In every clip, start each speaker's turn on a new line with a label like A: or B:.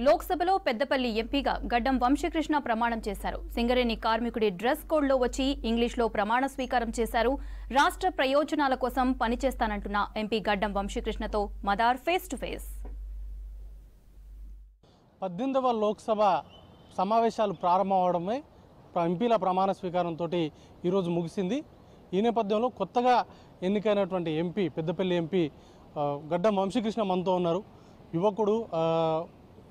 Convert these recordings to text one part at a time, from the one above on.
A: లోక్సభలో పెద్దపల్లి ఎంపీగా గడ్డం వంశీకృష్ణ ప్రమాణం చేశారు. సింగరేణి కార్మికుడి డ్రెస్ కోడ్లో వచ్చి ఇంగ్లీష్లో ప్రమాణ స్వీకారం చేశారు. రాష్ట్ర ప్రయోజనాల కోసం పనిచేస్తానంటున్న ఎంపీ గడ్డం వంశీకృష్ణతో మదార్ ఫేస్ టు ఫేస్.
B: 18వ లోక్సభ సమావేశాలు ప్రారంభమవడమే ఎంపీల ప్రమాణ స్వీకారంతో ఈరోజు ముగిసింది. ఈ నేపథ్యంలో కొత్తగా ఎన్నికైనటువంటి ఎంపీ పెద్దపల్లి ఎంపీ గడ్డం వంశీకృష్ణ మనతో ఉన్నారు. యువకుడు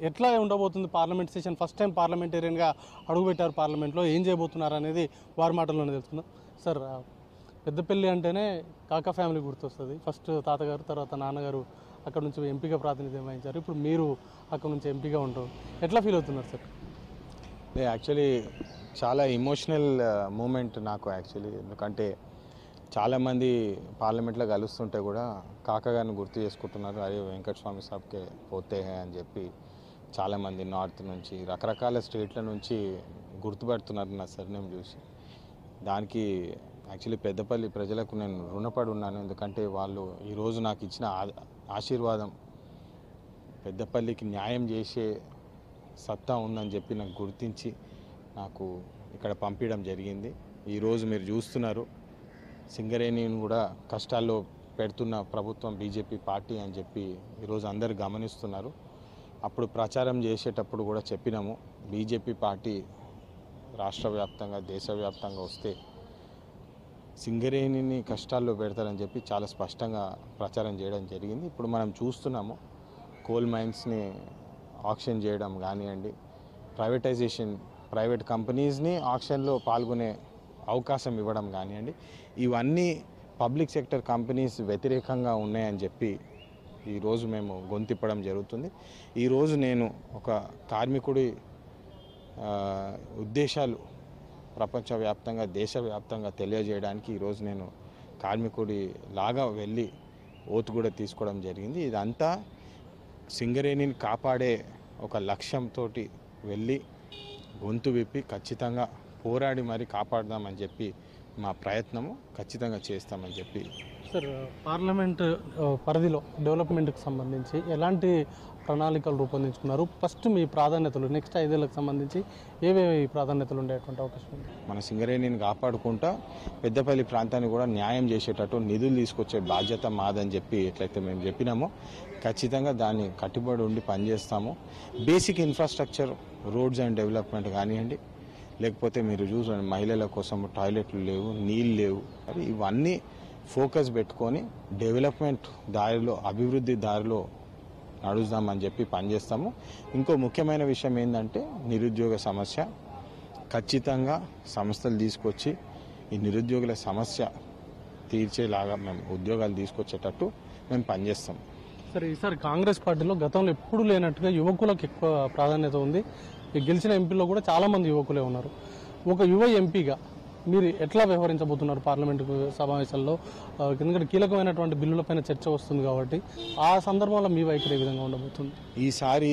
B: ఎట్లా ఉండబోతుంది పార్లమెంట్ సెషన్, ఫస్ట్ టైం పార్లమెంటేరియన్గా అడుగుపెట్టారు పార్లమెంట్లో, ఏం చేయబోతున్నారు అనేది వారి మాటల్లోనే తెలుసుకుందాం. సార్, పెద్దపల్లి అంటేనే కాకా ఫ్యామిలీ గుర్తొస్తుంది. ఫస్ట్ తాతగారు, తర్వాత నాన్నగారు అక్కడ నుంచి ఎంపీగా ప్రాతినిధ్యం వహించారు. ఇప్పుడు మీరు అక్కడ నుంచి ఎంపీగా ఉంటారు, ఎట్లా ఫీల్ అవుతున్నారు సార్?
C: యాక్చువల్లీ చాలా ఇమోషనల్ మూమెంట్ నాకు యాక్చువల్లీ. ఎందుకంటే చాలామంది పార్లమెంట్లో కలుస్తుంటే కూడా కాకగారిని గుర్తు చేసుకుంటున్నారు. అరే వెంకటస్వామి సాబ్కే పోతే అని చెప్పి చాలామంది నార్త్ నుంచి రకరకాల స్టేట్ల నుంచి గుర్తుపెడుతున్నారు నా సర్నేమ్ చూసి. దానికి యాక్చువల్లీ పెద్దపల్లి ప్రజలకు నేను రుణపడి ఉన్నాను. ఎందుకంటే వాళ్ళు ఈరోజు నాకు ఇచ్చిన ఆశీర్వాదం, పెద్దపల్లికి న్యాయం చేసే సత్తా ఉందని చెప్పి నాకు గుర్తించి నాకు ఇక్కడ పంపించడం జరిగింది. ఈరోజు మీరు చూస్తున్నారు, సింగరేణిని కూడా కష్టాల్లో పెడుతున్న ప్రభుత్వం బీజేపీ పార్టీ అని చెప్పి ఈరోజు అందరు గమనిస్తున్నారు. అప్పుడు ప్రచారం చేసేటప్పుడు కూడా చెప్పినాము, బీజేపీ పార్టీ రాష్ట్ర వ్యాప్తంగా దేశవ్యాప్తంగా వస్తే సింగరేణిని కష్టాల్లో పెడతారని చెప్పి చాలా స్పష్టంగా ప్రచారం చేయడం జరిగింది. ఇప్పుడు మనం చూస్తున్నాము, కోల్ మైన్స్ని ఆక్షన్ చేయడం కానివ్వండి, ప్రైవేటైజేషన్, ప్రైవేట్ కంపెనీస్ని ఆక్షన్లో పాల్గొనే అవకాశం ఇవ్వడం కానివ్వండి, ఇవన్నీ పబ్లిక్ సెక్టర్ కంపెనీస్ వ్యతిరేకంగా ఉన్నాయని చెప్పి ఈరోజు మేము గొంతిప్పడం జరుగుతుంది. ఈరోజు నేను ఒక కార్మికుడి ఉద్దేశాలు ప్రపంచవ్యాప్తంగా దేశవ్యాప్తంగా తెలియజేయడానికి ఈరోజు నేను కార్మికుడి లాగా వెళ్ళి ఓతు కూడా తీసుకోవడం జరిగింది. ఇదంతా సింగరేణిని కాపాడే ఒక లక్ష్యంతో వెళ్ళి గొంతు విప్పి ఖచ్చితంగా పోరాడి మరి కాపాడదామని చెప్పి మా ప్రయత్నము ఖచ్చితంగా చేస్తామని చెప్పి.
B: సార్, పార్లమెంట్ పరిధిలో డెవలప్మెంట్కి సంబంధించి ఎలాంటి ప్రణాళికలు రూపొందించుకున్నారు? ఫస్ట్ మీ ప్రాధాన్యతలు నెక్స్ట్ 5 ఏళ్ళకి సంబంధించి ఏవేవి ప్రాధాన్యతలు ఉండేటువంటి అవకాశం ఉంది?
C: మన సింగరేణిని కాపాడుకుంటా పెద్దపల్లి ప్రాంతాన్ని కూడా న్యాయం చేసేటట్టు నిధులు తీసుకొచ్చే బాధ్యత మాదని చెప్పి ఎట్లయితే మేము చెప్పినామో ఖచ్చితంగా దాన్ని కట్టుబడి ఉండి పనిచేస్తాము. Basic infrastructure, roads and development కానివ్వండి, లేకపోతే మీరు చూడండి మహిళల కోసం టాయిలెట్లు లేవు, నీళ్ళు లేవు, మరి ఇవన్నీ ఫోకస్ పెట్టుకొని డెవలప్మెంట్ దారిలో, అభివృద్ధి దారిలో నడుస్తామని చెప్పి పనిచేస్తాము. ఇంకో ముఖ్యమైన విషయం ఏంటంటే నిరుద్యోగ సమస్య. ఖచ్చితంగా సంస్థలు తీసుకొచ్చి ఈ నిరుద్యోగుల సమస్య తీర్చేలాగా మేము ఉద్యోగాలు తీసుకొచ్చేటట్టు మేము పనిచేస్తాం.
B: సరే, ఈసారి కాంగ్రెస్ పార్టీలో గతంలో ఎప్పుడు లేనట్టుగా యువకులకు ఎక్కువ ప్రాధాన్యత ఉంది. గెలిచిన ఎంపీలో కూడా చాలామంది యువకులే ఉన్నారు. ఒక యువ ఎంపీగా మీరు ఎట్లా వ్యవహరించబోతున్నారు పార్లమెంటు సమావేశాల్లో? ఎందుకంటే కీలకమైనటువంటి బిల్లులపైన చర్చ వస్తుంది కాబట్టి ఆ సందర్భంలో మీ వైఖరి ఏ విధంగా ఉండబోతుంది?
C: ఈసారి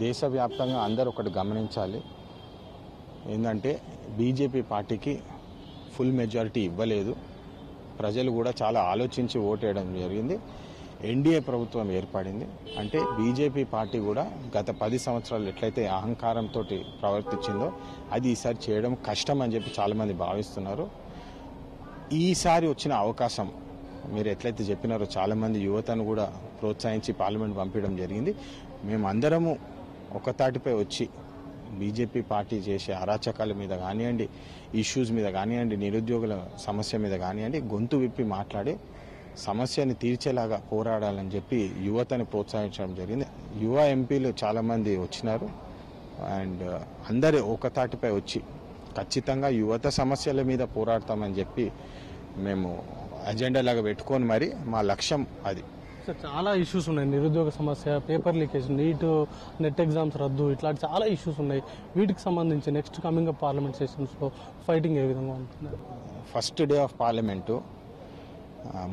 C: దేశవ్యాప్తంగా అందరూ ఒకటి గమనించాలి, ఏంటంటే బీజేపీ పార్టీకి ఫుల్ మెజారిటీ ఇవ్వలేదు. ప్రజలు కూడా చాలా ఆలోచించి ఓటేయడం జరిగింది. ఎన్డీఏ ప్రభుత్వం ఏర్పడింది అంటే బీజేపీ పార్టీ కూడా గత 10 సంవత్సరాలు ఎట్లయితే అహంకారంతో ప్రవర్తించిందో అది ఈసారి చేయడం కష్టం అని చెప్పి చాలామంది భావిస్తున్నారు. ఈసారి వచ్చిన అవకాశం మీరు ఎట్లయితే చెప్పినారో చాలామంది యువతను కూడా ప్రోత్సహించి పార్లమెంట్ పంపించడం జరిగింది. మేమందరము ఒక తాటిపై వచ్చి బీజేపీ పార్టీ చేసే అరాచకాల మీద కానివ్వండి, ఇష్యూస్ మీద కానివ్వండి, నిరుద్యోగుల సమస్య మీద కానివ్వండి గొంతు విప్పి మాట్లాడి సమస్యని తీర్చేలాగా పోరాడాలని చెప్పి యువతని ప్రోత్సహించడం జరిగింది. యువ ఎంపీలు చాలామంది వచ్చినారు అండ్ అందరూ ఒక తాటిపై వచ్చి ఖచ్చితంగా యువత సమస్యల మీద పోరాడతామని చెప్పి మేము అజెండా లాగా పెట్టుకొని మరి మా లక్ష్యం అది.
B: సార్, చాలా ఇష్యూస్ ఉన్నాయి. నిరుద్యోగ సమస్య, పేపర్ లీకేజ్, నెట్ ఎగ్జామ్స్ రద్దు, ఇట్లాంటి చాలా ఇష్యూస్ ఉన్నాయి. వీటికి సంబంధించి నెక్స్ట్ కమింగ్ అప్ పార్లమెంట్ సెషన్స్లో ఫైటింగ్ ఏ విధంగా ఉంటుంది?
C: First day of parliament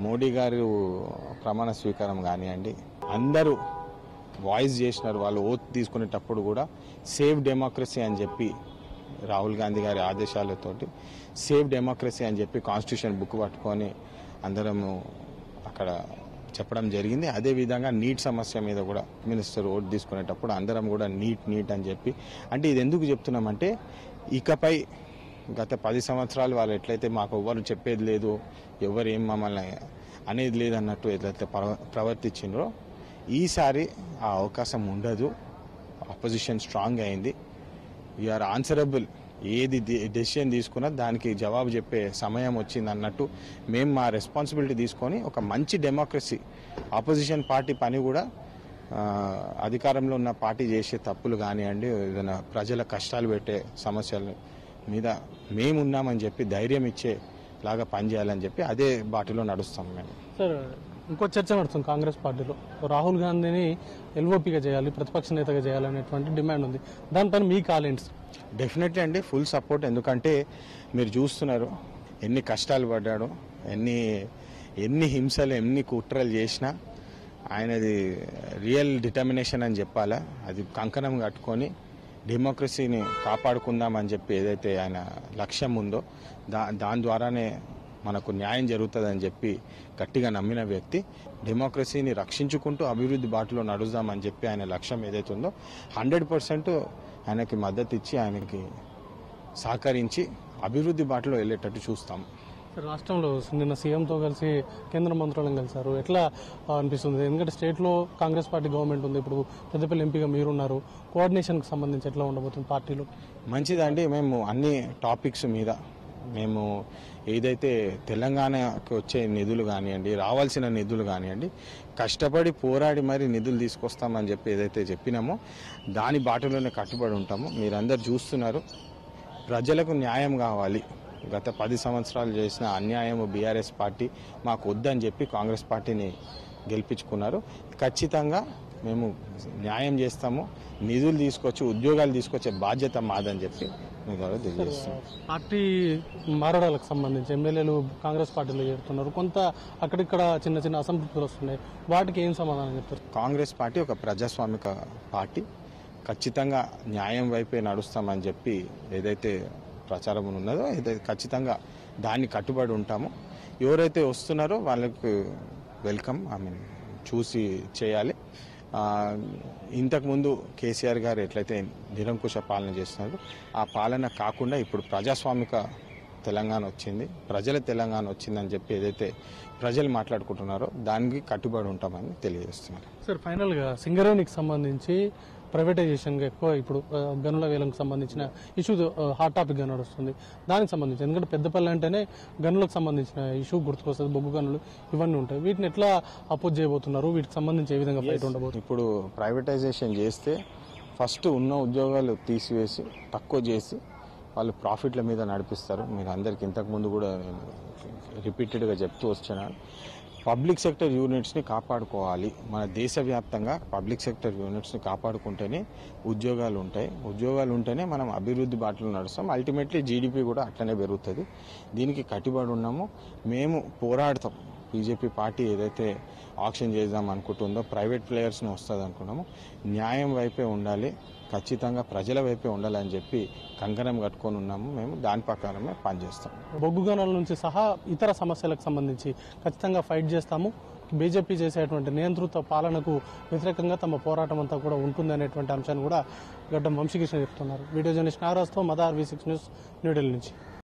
C: Modi గారు ప్రమాణ స్వీకారం కానివ్వండి, అందరూ వాయిస్ చేసినారు. వాళ్ళు ఓత్ తీసుకునేటప్పుడు కూడా సేవ్ డెమోక్రసీ అని చెప్పి రాహుల్ గాంధీ గారి ఆదేశాలతోటి సేవ్ డెమోక్రసీ అని చెప్పి కాన్స్టిట్యూషన్ బుక్ పట్టుకొని అందరము అక్కడ చెప్పడం జరిగింది. అదేవిధంగా నీట్ సమస్య మీద కూడా మినిస్టర్ ఓటు తీసుకునేటప్పుడు అందరం కూడా నీట్ అని చెప్పి, అంటే ఇది ఎందుకు చెప్తున్నామంటే ఇకపై గత 10 సంవత్సరాలు వాళ్ళు ఎట్లయితే మాకు ఎవరు చెప్పేది లేదు, ఎవరు ఏం మమ్మల్ని అనేది లేదు అన్నట్టు ఎట్లయితే ప్రవర్తించిండ్రో ఈసారి ఆ అవకాశం ఉండదు. అపోజిషన్ స్ట్రాంగ్ అయింది. We are answerable. ఏది డెసిషన్ తీసుకున్నా దానికి జవాబు చెప్పే సమయం వచ్చింది అన్నట్టు మేము మా రెస్పాన్సిబిలిటీ తీసుకొని ఒక మంచి డెమోక్రసీ, ఆపోజిషన్ పార్టీ పని కూడా అధికారంలో ఉన్న పార్టీ చేసే తప్పులు కానివ్వండి, ఏదైనా ప్రజల కష్టాలు పెట్టే సమస్యల మీద మేమున్నామని చెప్పి ధైర్యం ఇచ్చేలాగా పనిచేయాలని చెప్పి అదే బాటలో నడుస్తాం మేము.
B: సార్, ఇంకో చర్చ నడుస్తుంది కాంగ్రెస్ పార్టీలో. రాహుల్ గాంధీని ఎల్ఓపిగా చేయాలి, ప్రతిపక్ష నేతగా చేయాలనేటువంటి డిమాండ్ ఉంది. దానిపైన మీ కామెంట్స్?
C: డెఫినెట్లీ అండి, ఫుల్ సపోర్ట్. ఎందుకంటే మీరు చూస్తున్నారు ఎన్ని కష్టాలు పడ్డాడో, ఎన్ని హింసలు, ఎన్ని కుట్రలు చేసినా ఆయనది రియల్ డిటర్మినేషన్ అని చెప్పాలా. అది కంకణం కట్టుకొని డెమోక్రసీని కాపాడుకుందామని చెప్పి ఏదైతే ఆయన లక్ష్యం ఉందో దాని ద్వారానే మనకు న్యాయం జరుగుతుందని చెప్పి గట్టిగా నమ్మిన వ్యక్తి. డెమోక్రసీని రక్షించుకుంటూ అభివృద్ధి బాటలో నడుద్దామని చెప్పి ఆయన లక్ష్యం ఏదైతే ఉందో 100% ఆయనకి మద్దతు ఇచ్చి ఆయనకి సహకరించి అభివృద్ధి బాటలో వెళ్ళేటట్టు చూస్తాం.
B: రాష్ట్రంలో నిన్న సీఎంతో కలిసి కేంద్ర మంత్రులను కలిశారు. ఎట్లా అనిపిస్తుంది? ఎందుకంటే స్టేట్లో కాంగ్రెస్ పార్టీ గవర్నమెంట్ ఉంది, ఇప్పుడు పెద్దపల్లి ఎంపీగా మీరున్నారు. కోఆర్డినేషన్కి సంబంధించి ఎట్లా ఉండబోతుంది పార్టీలో?
C: మంచిదండి. మేము అన్ని టాపిక్స్ మీద మేము ఏదైతే తెలంగాణకు వచ్చే నిధులు కానివ్వండి, రావాల్సిన నిధులు కానివ్వండి, కష్టపడి పోరాడి మరి నిధులు తీసుకొస్తామని చెప్పి ఏదైతే చెప్పినామో దాని బాటలోనే కట్టుబడి ఉంటాము. మీరందరూ చూస్తున్నారు, ప్రజలకు న్యాయం కావాలి. గత 10 సంవత్సరాలు చేసిన అన్యాయం బీఆర్ఎస్ పార్టీ మాకు వద్దని చెప్పి కాంగ్రెస్ పార్టీని గెలిపించుకున్నారు. ఖచ్చితంగా మేము న్యాయం చేస్తాము, నిధులు తీసుకొచ్చి ఉద్యోగాలు తీసుకొచ్చే బాధ్యత మాదని చెప్పి మీ ద్వారా తెలియజేస్తాం.
B: పార్టీ మారడాలకు సంబంధించి ఎమ్మెల్యేలు కాంగ్రెస్ పార్టీలో చేరుతున్నారు, కొంత అక్కడిక్కడ చిన్న అసంతృప్తులు వస్తున్నాయి. వాటికి ఏం సమాధానం చెప్తారు?
C: కాంగ్రెస్ పార్టీ ఒక ప్రజాస్వామిక పార్టీ, ఖచ్చితంగా న్యాయం వైపే నడుస్తామని చెప్పి ఏదైతే ప్రచారం ఉన్నదో ఖచ్చితంగా దాన్ని కట్టుబడి ఉంటాము. ఎవరైతే వస్తున్నారో వాళ్ళకు వెల్కమ్, చూసి చేయాలి. ఇంతకుముందు కేసీఆర్ గారు ఎట్లయితే నిరంకుశ పాలన చేస్తున్నారో ఆ పాలన కాకుండా ఇప్పుడు ప్రజాస్వామిక తెలంగాణ వచ్చింది, ప్రజల తెలంగాణ వచ్చిందని చెప్పి ఏదైతే ప్రజలు మాట్లాడుకుంటున్నారో దానికి కట్టుబడి ఉంటామని తెలియజేస్తున్నారు.
B: సార్, ఫైనల్గా సింగరేణికి సంబంధించి ప్రైవేటైజేషన్గా ఎక్కువ ఇప్పుడు గనుల వేలంకు సంబంధించిన ఇష్యూ హాట్ టాపిక్గా నడుస్తుంది. దానికి సంబంధించి ఎందుకంటే పెద్దపల్లి అంటేనే గనులకు సంబంధించిన ఇష్యూ గుర్తుకొస్తుంది, బొగ్గు గనులు ఇవన్నీ ఉంటాయి. వీటిని ఎట్లా అపోజ్ చేయబోతున్నారు? వీటికి సంబంధించి ఏ విధంగా ఫైట్ ఉండబోతుంది?
C: ఇప్పుడు ప్రైవేటైజేషన్ చేస్తే ఫస్ట్ ఉన్న ఉద్యోగాలు తీసివేసి తక్కువ చేసి వాళ్ళు ప్రాఫిట్ల మీద నడిపిస్తారు. మీరు అందరికి ఇంతకుముందు కూడా రిపీటెడ్గా చెప్తూ వస్తున్నాను. పబ్లిక్ సెక్టర్ యూనిట్స్ని కాపాడుకోవాలి. మన దేశవ్యాప్తంగా పబ్లిక్ సెక్టర్ యూనిట్స్ని కాపాడుకుంటేనే ఉద్యోగాలు ఉంటాయి. ఉద్యోగాలు ఉంటేనే మనం అభివృద్ధి బాటలో నడుస్తాం. అల్టిమేట్లీ జీడిపి కూడా అట్లనే పెరుగుతుంది. దీనికి కట్టుబడి ఉన్నాము. మేము పోరాడతాం. బీజేపీ పార్టీ ఏదైతే ఆక్షన్ చేద్దాం అనుకుంటుందో, ప్రైవేట్ ప్లేయర్స్ని వస్తుంది అనుకున్నామో, న్యాయం వైపే ఉండాలి, ఖచ్చితంగా ప్రజల వైపే ఉండాలని చెప్పి కంకణం కట్టుకొని ఉన్నాము. మేము దాని ప్రకారమే పనిచేస్తాం.
B: బొగ్గు గనుల నుంచి సహా ఇతర సమస్యలకు సంబంధించి ఖచ్చితంగా ఫైట్ చేస్తాము. బీజేపీ చేసేటువంటి నియంత్రిత పాలనకు వ్యతిరేకంగా తమ పోరాటం అంతా కూడా ఉంటుంది అనేటువంటి అంశాన్ని కూడా గడ్డం వంశీకృష్ణ చెప్తున్నారు. వీడియో జర్నలిస్ట్ నాగరాజ్తో మదార్ V6 న్యూస్, న్యూఢిల్లీ నుంచి.